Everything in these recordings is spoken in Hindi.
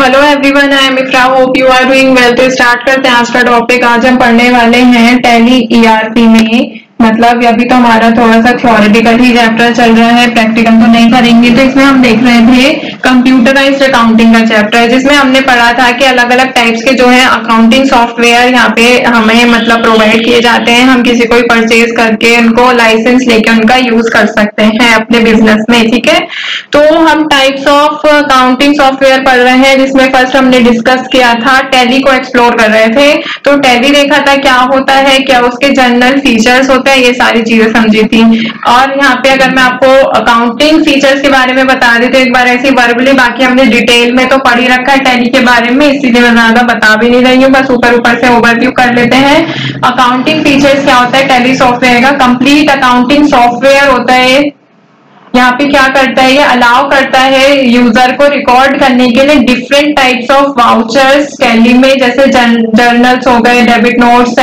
Hello everyone, I am Ifra, hope you are doing well. तो स्टार्ट करते हैं आज का टॉपिक। आज हम पढ़ने वाले हैं टैली ईआरपी में। मतलब अभी तो हमारा थोड़ा सा थ्योरेटिकल ही चैप्टर चल रहा है, प्रैक्टिकल तो नहीं करेंगे। तो इसमें हम देख रहे थे कंप्यूटराइज्ड अकाउंटिंग का चैप्टर, जिसमें हमने पढ़ा था कि अलग अलग टाइप्स के जो है अकाउंटिंग सॉफ्टवेयर यहाँ पे हमें मतलब प्रोवाइड किए जाते हैं। हम किसी को परचेज करके उनको लाइसेंस लेके उनका यूज कर सकते हैं अपने बिजनेस में, ठीक है। तो हम टाइप्स ऑफ अकाउंटिंग सॉफ्टवेयर पढ़ रहे हैं, जिसमें फर्स्ट हमने डिस्कस किया था टैली को एक्सप्लोर कर रहे थे। तो टैली देखा था क्या होता है, क्या उसके जनरल फीचर्स होते हैं, ये सारी चीजें समझी थी। और यहाँ पे अगर मैं आपको अकाउंटिंग फीचर्स के बारे में बता दी तो एक बार ऐसी वर्बली, बाकी हमने डिटेल में तो पढ़ ही रखा है टैली के बारे में, इसीलिए मैं ज्यादा बता भी नहीं रही हूँ, बस ऊपर ऊपर से ओवरव्यू कर लेते हैं। अकाउंटिंग फीचर्स क्या होता है टैली सॉफ्टवेयर का? कंप्लीट अकाउंटिंग सॉफ्टवेयर होता है। यहाँ पे क्या करता है, ये अलाउ करता है यूजर को रिकॉर्ड करने के लिए different types of vouchers tally में, जैसे जर्नल्स हो गए, डेबिट नोट्स,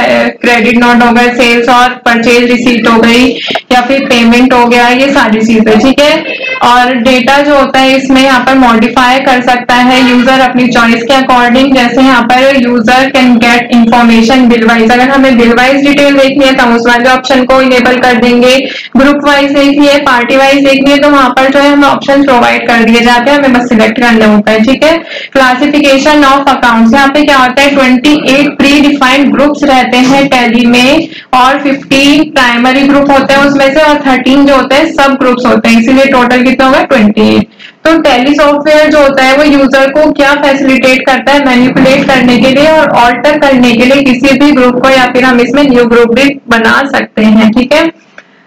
क्रेडिट नोट हो गए, सेल्स और परचेज रिसीट हो गई, या फिर पेमेंट हो गया, ये सारी चीजें, ठीक है। और डेटा जो होता है इसमें यहाँ पर मॉडिफाई कर सकता है यूजर अपनी चॉइस के अकॉर्डिंग। जैसे यहाँ पर user can get information bill wise, अगर हमें बिल वाइज डिटेल देखनी है तो हम उस वाले ऑप्शन को इनेबल कर देंगे। ग्रुप वाइज देखनी है, पार्टी वाइज देखनी है, तो वहां पर जो है हमें ऑप्शन प्रोवाइड कर दिए जाते हैं, हमें बस सिलेक्ट करना होता है, ठीक है। क्लासिफिकेशन ऑफ अकाउंट्स, यहाँ पे क्या होता है 28 प्री डिफाइंड ग्रुप्स रहते हैं टैली में, और 15 प्राइमरी ग्रुप होते हैं उसमें से, और 13 जो होते हैं सब ग्रुप्स होते हैं, इसीलिए टोटल कितना होगा 28। तो टैली सॉफ्टवेयर जो होता है वो यूजर को क्या फैसिलिटेट करता है, मैनिपुलेट करने के लिए और ऑल्टर करने के लिए किसी भी ग्रुप को, या फिर हम इसमें न्यू ग्रुप भी बना सकते हैं, ठीक है।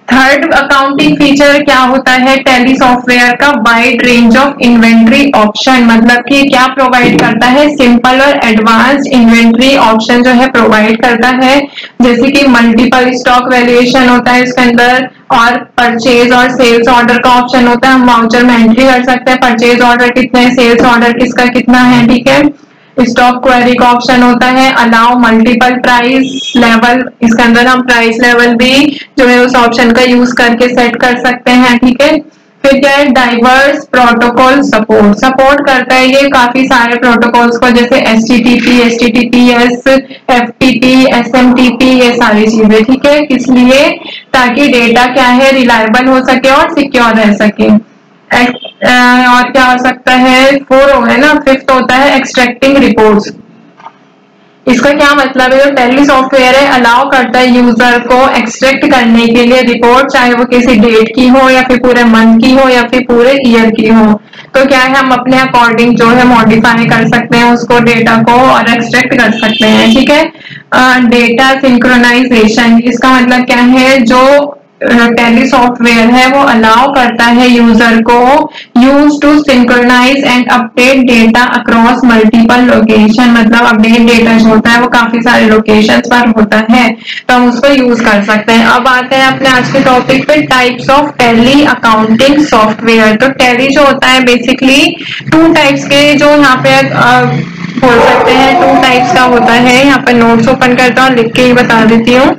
थर्ड अकाउंटिंग फीचर क्या होता है टैली सॉफ्टवेयर का? Wide range of inventory option, मतलब कि क्या प्रोवाइड करता है? सिंपल और एडवांस्ड इन्वेंट्री ऑप्शन जो है प्रोवाइड करता है, जैसे कि मल्टीपल स्टॉक वैल्यूएशन होता है इसके अंदर, और परचेज और सेल्स ऑर्डर का ऑप्शन होता है। हम वाउचर में एंट्री कर सकते हैं परचेज ऑर्डर कितने है, सेल्स ऑर्डर किसका कितना है, ठीक है। स्टॉक क्वेरी का ऑप्शन होता है। अलाउ मल्टीपल प्राइस लेवल, इसके अंदर हम प्राइस लेवल भी जो है उस ऑप्शन का यूज करके सेट कर सकते हैं, ठीक है। फिर क्या है? डाइवर्स प्रोटोकॉल सपोर्ट, सपोर्ट करता है ये काफी सारे प्रोटोकॉल्स को, जैसे HTTP, HTTPS, FTP, SMTP, ये सारी चीजें, ठीक है। इसलिए ताकि डेटा क्या है रिलायबल हो सके और सिक्योर रह सके। और क्या हो सकता है? 4 हो गए ना, फिफ्थ होता है एक्सट्रैक्टिंग रिपोर्ट्स। इसका क्या मतलब है? जो टैली सॉफ्टवेयर है अलाउ करता है यूजर को एक्सट्रैक्ट करने के लिए रिपोर्ट, चाहे वो किसी डेट की हो, या फिर पूरे मंथ की हो, या फिर पूरे ईयर की हो। तो क्या है, हम अपने अकॉर्डिंग जो है मॉडिफाई कर सकते हैं उसको, डेटा को, और एक्सट्रैक्ट कर सकते हैं, ठीक है। डेटा सिंक्रोनाइजेशन, इसका मतलब क्या है? जो टैली सॉफ्टवेयर है वो अलाउ करता है यूजर को use to synchronise and update data across multiple location, मतलब अपडेट डेटा जो होता है वो काफी सारे लोकेशन पर होता है, तो हम उसको यूज कर सकते हैं। अब आते हैं अपने आज के टॉपिक पे, types of tally accounting software. तो टैली जो होता है बेसिकली 2 टाइप्स के, जो यहाँ पे बोल सकते हैं 2 टाइप्स का होता है। यहाँ पे नोट्स ओपन करता हूँ, लिख के ही बता देती हूँ।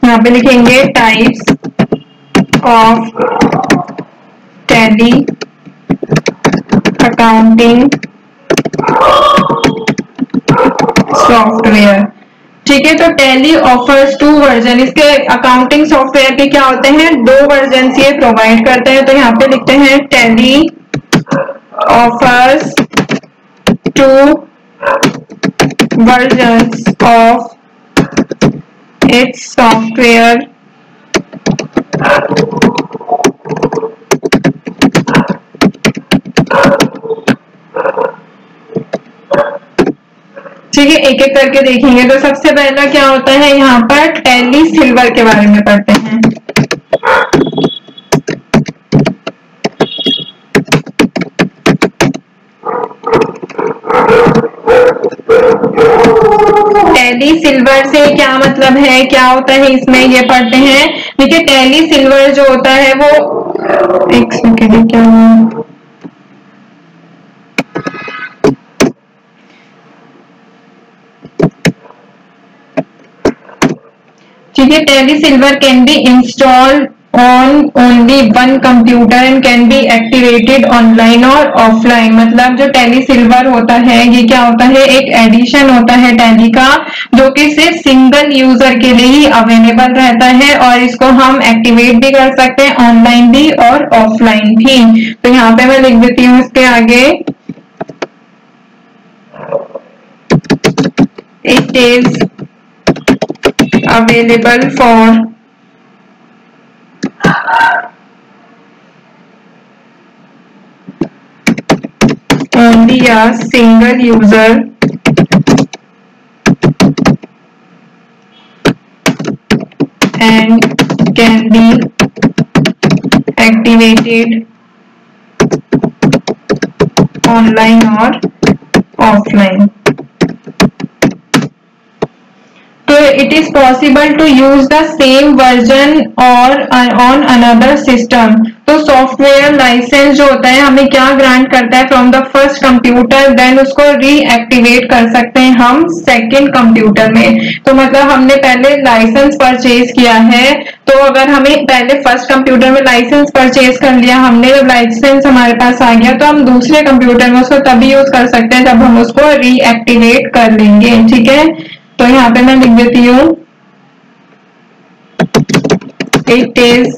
यहाँ पे लिखेंगे types of tally accounting software, ठीक है। तो टैली ऑफर्स 2 वर्जन, इसके अकाउंटिंग सॉफ्टवेयर के क्या होते हैं? 2 वर्जन ये प्रोवाइड करते हैं। तो यहाँ पे लिखते हैं tally offers 2 versions of its software ठीक है, एक एक करके देखेंगे। तो सबसे पहला क्या होता है, यहाँ पर टैली सिल्वर के बारे में पढ़ते हैं। टैली सिल्वर से क्या मतलब है, क्या होता है इसमें, ये पढ़ते हैं। देखिए टैली सिल्वर जो होता है वो, एक सेकेंड, क्या ठीक देखिए tally silver can be installed on only one computer and can be activated online और ऑफलाइन। मतलब जो टैली सिल्वर होता है ये क्या होता है, एक एडिशन होता है टैली का, जो कि सिर्फ सिंगल यूजर के लिए ही अवेलेबल रहता है और इसको हम एक्टिवेट भी कर सकते हैं ऑनलाइन भी और ऑफलाइन भी। तो यहाँ पे मैं लिख देती हूँ इसके आगे, it is available for only a single user and can be activated online or offline. So it is possible to use the same version or on another system. तो सॉफ्टवेयर लाइसेंस जो होता है हमें क्या ग्रांट करता है, from the first computer, then उसको रीएक्टिवेट कर सकते हैं हम सेकंड कंप्यूटर में। तो मतलब हमने पहले लाइसेंस परचेज किया है, तो अगर हमें पहले फर्स्ट कंप्यूटर में लाइसेंस परचेज कर लिया हमने, जब लाइसेंस हमारे पास आ गया तो हम दूसरे कंप्यूटर में उसको तभी यूज कर सकते हैं जब हम उसको रीएक्टिवेट कर लेंगे। ठीक है, तो यहाँ पे मैं लिख देती हूँ, it is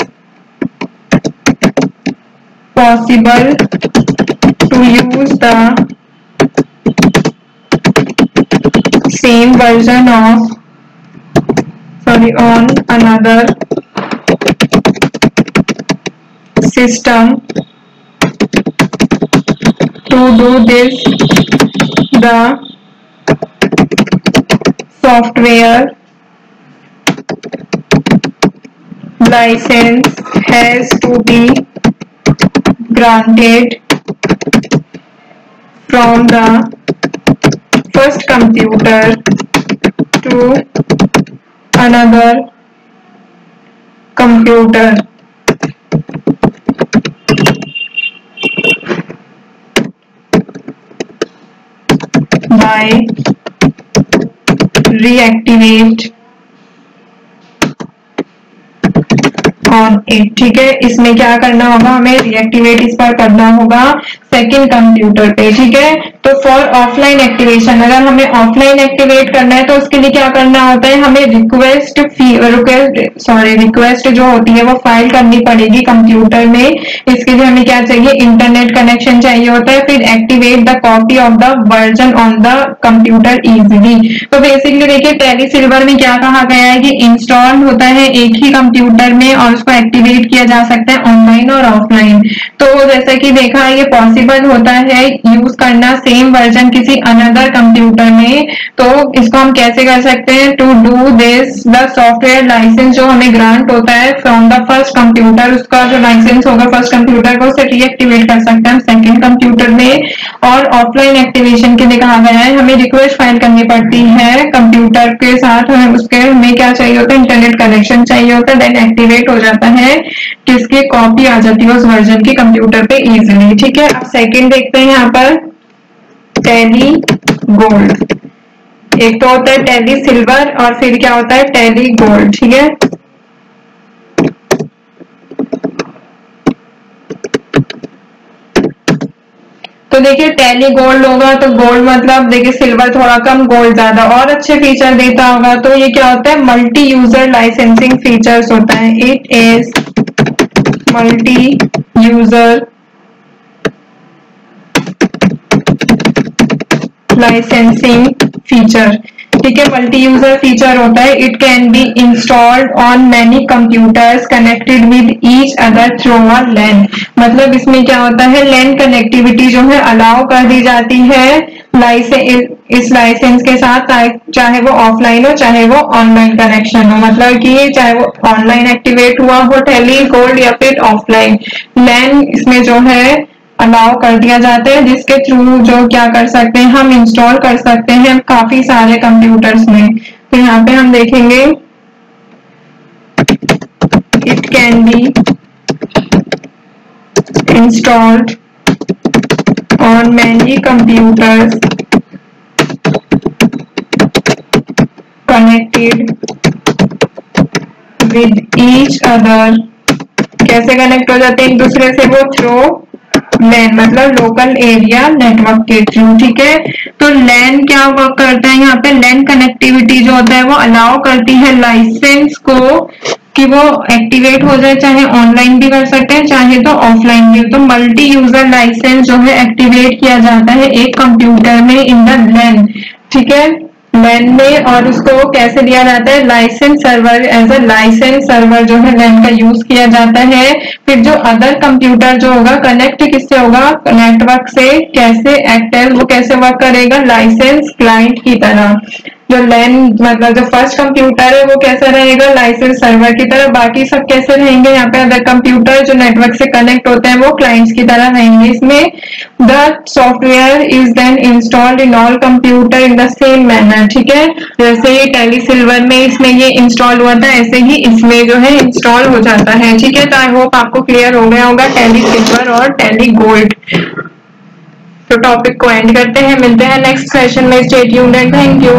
possible to use the same version on another system. To do this, the software license has to be granted from the first computer to another computer by reactivate on it. ठीक है, इसमें क्या करना होगा, हमें रीएक्टिवेट इस पर करना होगा सेकंड कंप्यूटर पे। ठीक है, तो फॉर ऑफलाइन एक्टिवेशन, अगर हमें ऑफलाइन एक्टिवेट करना है तो उसके लिए क्या करना होता है, हमें रिक्वेस्ट जो होती है वो फाइल करनी पड़ेगी कंप्यूटर में। इसके लिए हमें क्या चाहिए, इंटरनेट कनेक्शन चाहिए होता है, फिर activate the copy of the version on the computer easily. तो बेसिकली देखिए टैली सिल्वर में क्या कहा गया है कि इंस्टॉल होता है एक ही कंप्यूटर में और उसको एक्टिवेट किया जा सकता है ऑनलाइन और ऑफलाइन। तो जैसा कि देखा ये पॉसिबल होता है यूज करना सेम वर्जन किसी अनदर कंप्यूटर में। तो इसको हम कैसे कर सकते हैं, to do this the software licence जो हमें ग्रांट होता है फ्रॉम द फर्स्ट कंप्यूटर, उसका जो लाइसेंस होगा फर्स्ट कंप्यूटर को उसे रीएक्टिवेट कर सकते हैं सेकंड कंप्यूटर में। और ऑफलाइन एक्टिवेशन के लिए कहा गया है हमें रिक्वेस्ट फाइल करनी पड़ती है कंप्यूटर के साथ, उसके हमें क्या चाहिए होता है, इंटरनेट कनेक्शन चाहिए होता है, देन एक्टिवेट हो जाता है, किसकी कॉपी आ जाती है उस वर्जन की कंप्यूटर पे इजीली। ठीक है, अब सेकंड देखते हैं यहाँ पर टैली गोल्ड। एक तो होता है टैली सिल्वर और फिर क्या होता है टैली गोल्ड। ठीक है, तो देखिए टैली गोल्ड होगा तो गोल्ड मतलब देखिए सिल्वर थोड़ा कम, गोल्ड ज्यादा और अच्छे फीचर देता होगा। तो ये क्या होता है, मल्टी यूजर लाइसेंसिंग फीचर्स होता है। It is multi user licensing feature. ठीक है, मल्टी यूजर फीचर होता है। It can be installed on many computers connected with each other through a LAN. मतलब इसमें क्या होता है, लैन कनेक्टिविटी जो है अलाउ कर दी जाती है इस लाइसेंस के साथ, चाहे वो ऑफलाइन हो चाहे वो ऑनलाइन कनेक्शन हो। मतलब कि चाहे वो ऑनलाइन एक्टिवेट हुआ हो टैली गोल्ड या फिर ऑफलाइन, लैन इसमें जो है अलाउ कर दिया जाता है, जिसके थ्रू जो क्या कर सकते हैं, हम इंस्टॉल कर सकते हैं काफी सारे कंप्यूटर्स में। तो यहाँ पे हम देखेंगे it can be installed on many computers connected with each other, कैसे कनेक्ट हो जाते हैं एक दूसरे से वो? थ्रू लैन, मतलब लोकल एरिया नेटवर्क के थ्रू, ठीक है। तो लैन क्या वर्क करता है यहाँ पे? लैन कनेक्टिविटी जो होता है वो अलाउ करती है लाइसेंस को कि वो एक्टिवेट हो जाए, चाहे ऑनलाइन भी कर सकते हैं चाहे तो ऑफलाइन भी। तो मल्टी यूजर लाइसेंस जो है एक्टिवेट किया जाता है एक कंप्यूटर में इन द लैन, ठीक है, लैन में। और उसको कैसे दिया जाता है? Licence server, as a licence server जो है लैन का यूज किया जाता है। फिर जो अदर कंप्यूटर जो होगा कनेक्ट किससे होगा? नेटवर्क से। कैसे एक्ट है वो, कैसे वर्क करेगा? लाइसेंस क्लाइंट की तरह। जो लैन मतलब जो फर्स्ट कंप्यूटर है वो कैसा रहेगा? लाइसेंस सर्वर की तरह। बाकी सब कैसे रहेंगे यहाँ पे? अदर कंप्यूटर जो नेटवर्क से कनेक्ट होते हैं वो क्लाइंट्स की तरह रहेंगे। इसमें the software is then installed in all computer in the same manner, ठीक है। जैसे ही टैली सिल्वर में इसमें ये इंस्टॉल हुआ था ऐसे ही इसमें जो है इंस्टॉल हो जाता है, ठीक है। तो आई होप आपको क्लियर हो गया होगा टैली सिल्वर और टैली गोल्ड। तो टॉपिक को एंड करते हैं, मिलते हैं नेक्स्ट सेशन में। Stay tuned and thank you.